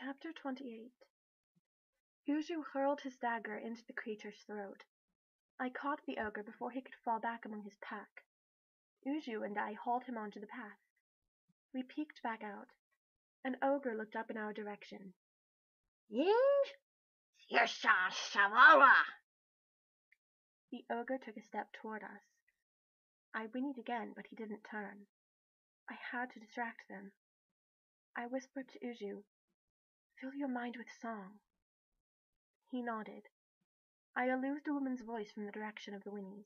Chapter 28. Uju hurled his dagger into the creature's throat. I caught the ogre before he could fall back among his pack. Uju and I hauled him onto the path. We peeked back out. An ogre looked up in our direction. Ying? Yasha Shavala! The ogre took a step toward us. I whinnied again, but he didn't turn. I had to distract them. I whispered to Uju, "Fill your mind with song." He nodded. I allused a woman's voice from the direction of the whinnies.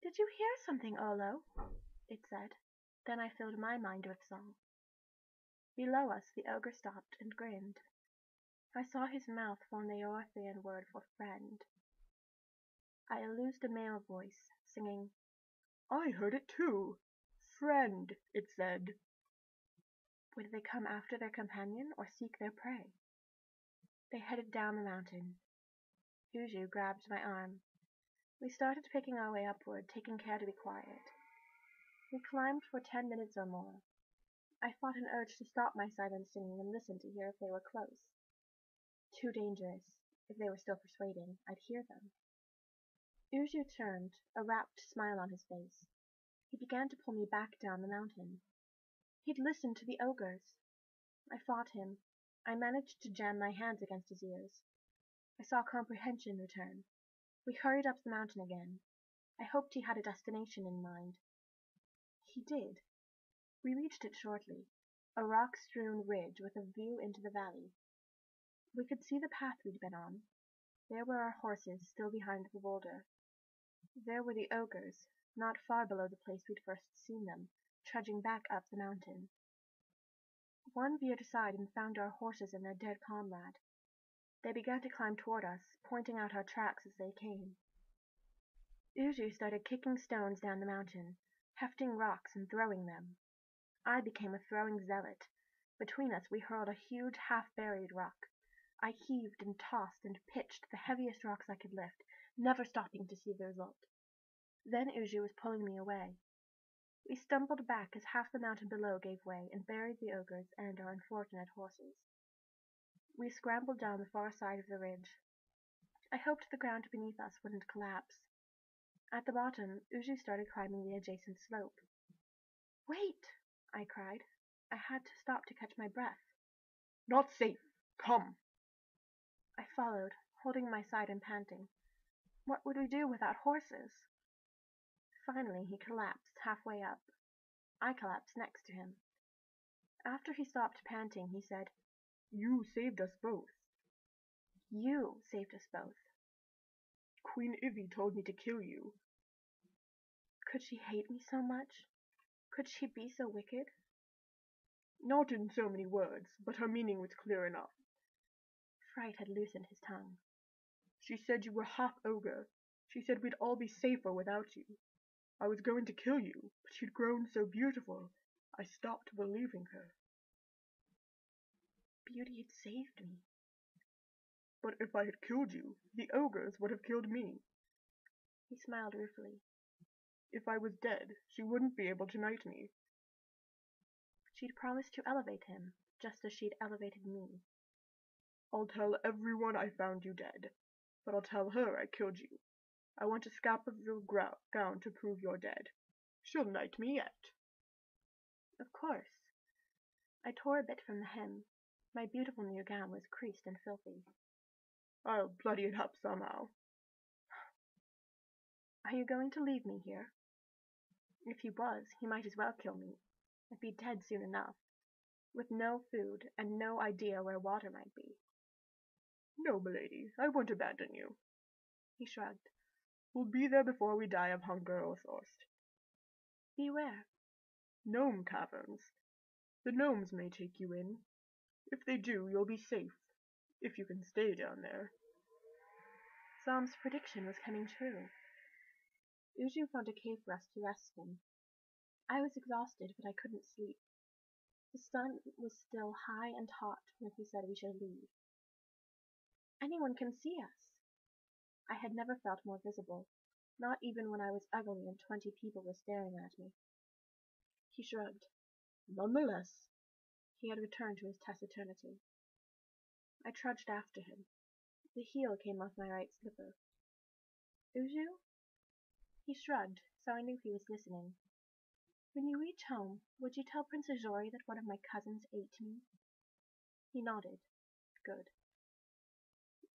"Did you hear something, Olo?" it said. Then I filled my mind with song. Below us, the ogre stopped and grinned. I saw his mouth form the Orthian word for friend. I allused a male voice, singing, "I heard it too. Friend, it said." Would they come after their companion or seek their prey? They headed down the mountain. Uju grabbed my arm. We started picking our way upward, taking care to be quiet. We climbed for 10 minutes or more. I fought an urge to stop my silent singing and listen to hear if they were close. Too dangerous. If they were still persuading, I'd hear them. Uju turned, a rapt smile on his face. He began to pull me back down the mountain. He'd listened to the ogres. I fought him. I managed to jam my hands against his ears. I saw comprehension return. We hurried up the mountain again. I hoped he had a destination in mind. He did. We reached it shortly, a rock-strewn ridge with a view into the valley. We could see the path we'd been on. There were our horses, still behind the boulder. There were the ogres, not far below the place we'd first seen them, trudging back up the mountain. One veered aside and found our horses and their dead comrade. They began to climb toward us, pointing out our tracks as they came. Uju started kicking stones down the mountain, hefting rocks and throwing them. I became a throwing zealot. Between us we hurled a huge half-buried rock. I heaved and tossed and pitched the heaviest rocks I could lift, never stopping to see the result. Then Uju was pulling me away. We stumbled back as half the mountain below gave way and buried the ogres and our unfortunate horses. We scrambled down the far side of the ridge. I hoped the ground beneath us wouldn't collapse. At the bottom, Uju started climbing the adjacent slope. "Wait!" I cried. I had to stop to catch my breath. "Not safe. Come." I followed, holding my side and panting. What would we do without horses? Finally, he collapsed halfway up. I collapsed next to him. After he stopped panting, he said, "You saved us both." "You saved us both." "Queen Ivy told me to kill you." Could she hate me so much? Could she be so wicked? "Not in so many words, but her meaning was clear enough." Fright had loosened his tongue. "She said you were half ogre. She said we'd all be safer without you. I was going to kill you, but she'd grown so beautiful, I stopped believing her." Beauty had saved me. "But if I had killed you, the ogres would have killed me." He smiled ruefully. "If I was dead, she wouldn't be able to knight me." She'd promised to elevate him, just as she'd elevated me. "I'll tell everyone I found you dead, but I'll tell her I killed you. I want a scrap of your gown to prove you're dead. She'll knight me yet." Of course. I tore a bit from the hem. My beautiful new gown was creased and filthy. "I'll bloody it up somehow." "Are you going to leave me here?" If he was, he might as well kill me. I'd be dead soon enough, with no food and no idea where water might be. "No, milady, I won't abandon you." He shrugged. "We'll be there before we die of hunger or thirst." "Beware." "Gnome caverns. The gnomes may take you in. If they do, you'll be safe, if you can stay down there." Sam's prediction was coming true. Uju found a cave for us to rest in. I was exhausted, but I couldn't sleep. The sun was still high and hot when he said we should leave. "Anyone can see us." I had never felt more visible, not even when I was ugly and 20 people were staring at me. He shrugged. "Nonetheless." He had returned to his taciturnity. I trudged after him. The heel came off my right slipper. Uju? He shrugged, so I knew he was listening. When you reach home, would you tell Princess Zori that one of my cousins ate me? He nodded. Good.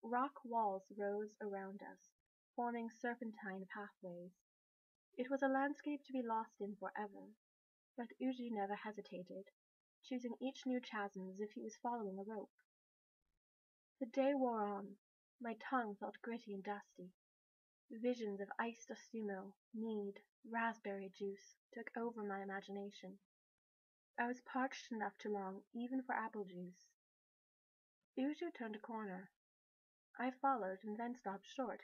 Rock walls rose around us, forming serpentine pathways. It was a landscape to be lost in forever, but Uji never hesitated, choosing each new chasm as if he was following a rope. The day wore on. My tongue felt gritty and dusty. Visions of iced osumo, mead, raspberry juice took over my imagination. I was parched enough to long even for apple juice. Uju turned a corner. I followed and then stopped short.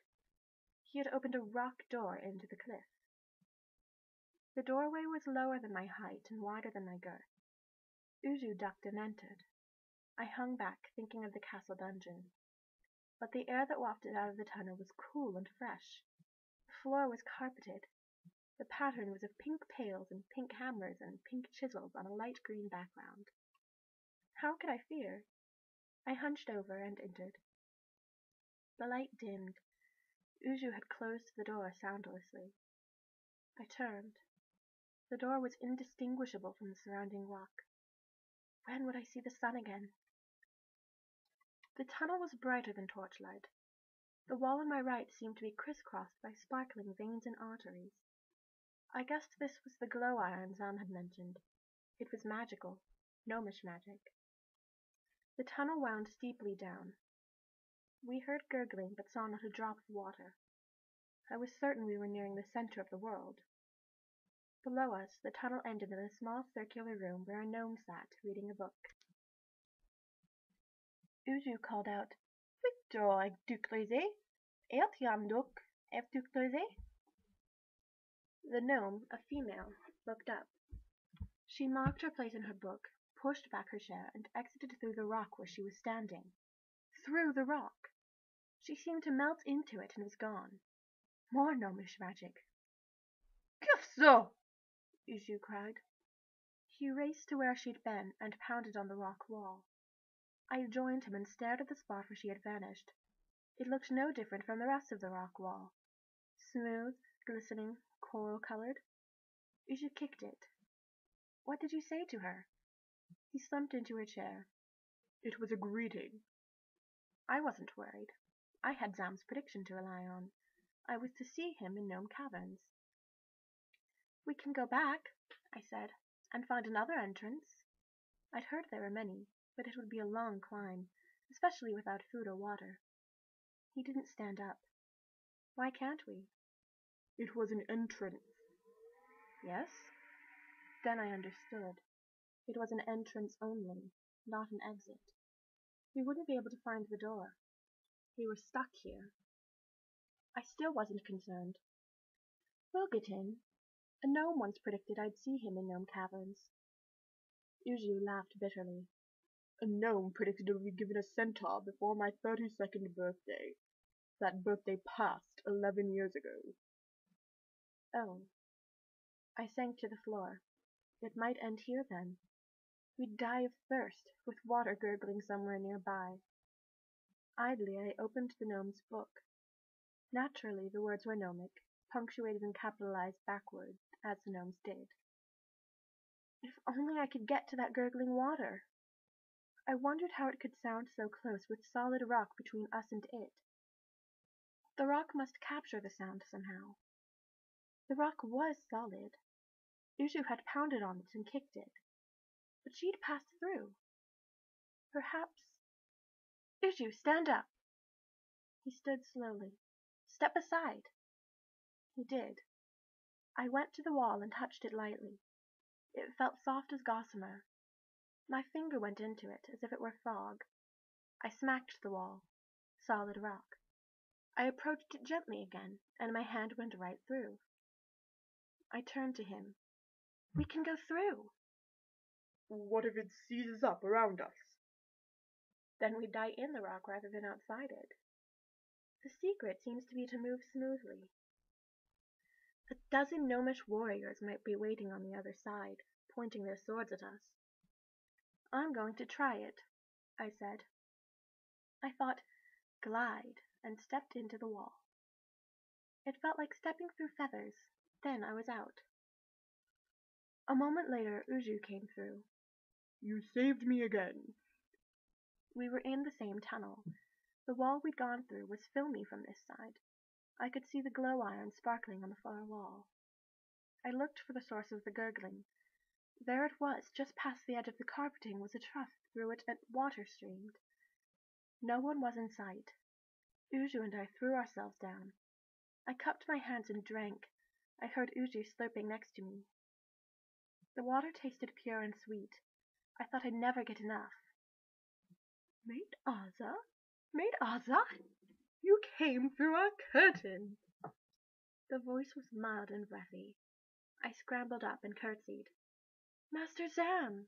He had opened a rock door into the cliff. The doorway was lower than my height and wider than my girth. Uju ducked and entered. I hung back, thinking of the castle dungeon. But the air that wafted out of the tunnel was cool and fresh. The floor was carpeted. The pattern was of pink pails and pink hammers and pink chisels on a light green background. How could I fear? I hunched over and entered. The light dimmed. Uju had closed the door soundlessly. I turned. The door was indistinguishable from the surrounding rock. When would I see the sun again? The tunnel was brighter than torchlight. The wall on my right seemed to be crisscrossed by sparkling veins and arteries. I guessed this was the glow iron Zam had mentioned. It was magical, gnomish magic. The tunnel wound steeply down. We heard gurgling but saw not a drop of water. I was certain we were nearing the center of the world. Below us, the tunnel ended in a small circular room where a gnome sat, reading a book. Uju called out, "Victor, Duclese, Eltiam Duc, F Duclese." The gnome, a female, looked up. She marked her place in her book, pushed back her chair, and exited through the rock where she was standing. Through the rock! She seemed to melt into it and was gone. More gnomish magic. "Kufso!" Uju cried. He raced to where she'd been and pounded on the rock wall. I joined him and stared at the spot where she had vanished. It looked no different from the rest of the rock wall. Smooth, glistening, coral-colored. Uju kicked it. What did you say to her? He slumped into her chair. It was a greeting. I wasn't worried. I had Zam's prediction to rely on. I was to see him in Gnome Caverns. "We can go back," I said, "and find another entrance." I'd heard there were many, but it would be a long climb, especially without food or water. He didn't stand up. "Why can't we?" It was an entrance. "Yes?" Then I understood. It was an entrance only, not an exit. We wouldn't be able to find the door. We were stuck here. I still wasn't concerned. "We'll get in. A gnome once predicted I'd see him in Gnome Caverns." Uju laughed bitterly. A gnome predicted I would be given a centaur before my 32nd birthday. That birthday passed 11 years ago. Oh. I sank to the floor. It might end here then. We'd die of thirst, with water gurgling somewhere nearby. Idly I opened the gnome's book. Naturally the words were gnomic, punctuated and capitalized backward, as the gnomes did. If only I could get to that gurgling water! I wondered how it could sound so close with solid rock between us and it. The rock must capture the sound somehow. The rock was solid. Uju had pounded on it and kicked it. But she'd passed through. Perhaps... Uju, stand up! He stood slowly. Step aside! He did. I went to the wall and touched it lightly. It felt soft as gossamer. My finger went into it as if it were fog. I smacked the wall. Solid rock. I approached it gently again, and my hand went right through. I turned to him. "We can go through." What if it seizes up around us? Then we'd die in the rock rather than outside it. The secret seems to be to move smoothly. A dozen gnomish warriors might be waiting on the other side, pointing their swords at us. "I'm going to try it," I said. I thought, glide, and stepped into the wall. It felt like stepping through feathers. Then I was out. A moment later, Uju came through. You saved me again. We were in the same tunnel. The wall we'd gone through was filmy from this side. I could see the glow iron sparkling on the far wall. I looked for the source of the gurgling. There it was, just past the edge of the carpeting was a trough through which water streamed. No one was in sight. Uju and I threw ourselves down. I cupped my hands and drank. I heard Uju slurping next to me. The water tasted pure and sweet. I thought I'd never get enough. Maid Aza? Maid Aza? You came through our curtain. The voice was mild and breathy. I scrambled up and curtsied. Master Zam!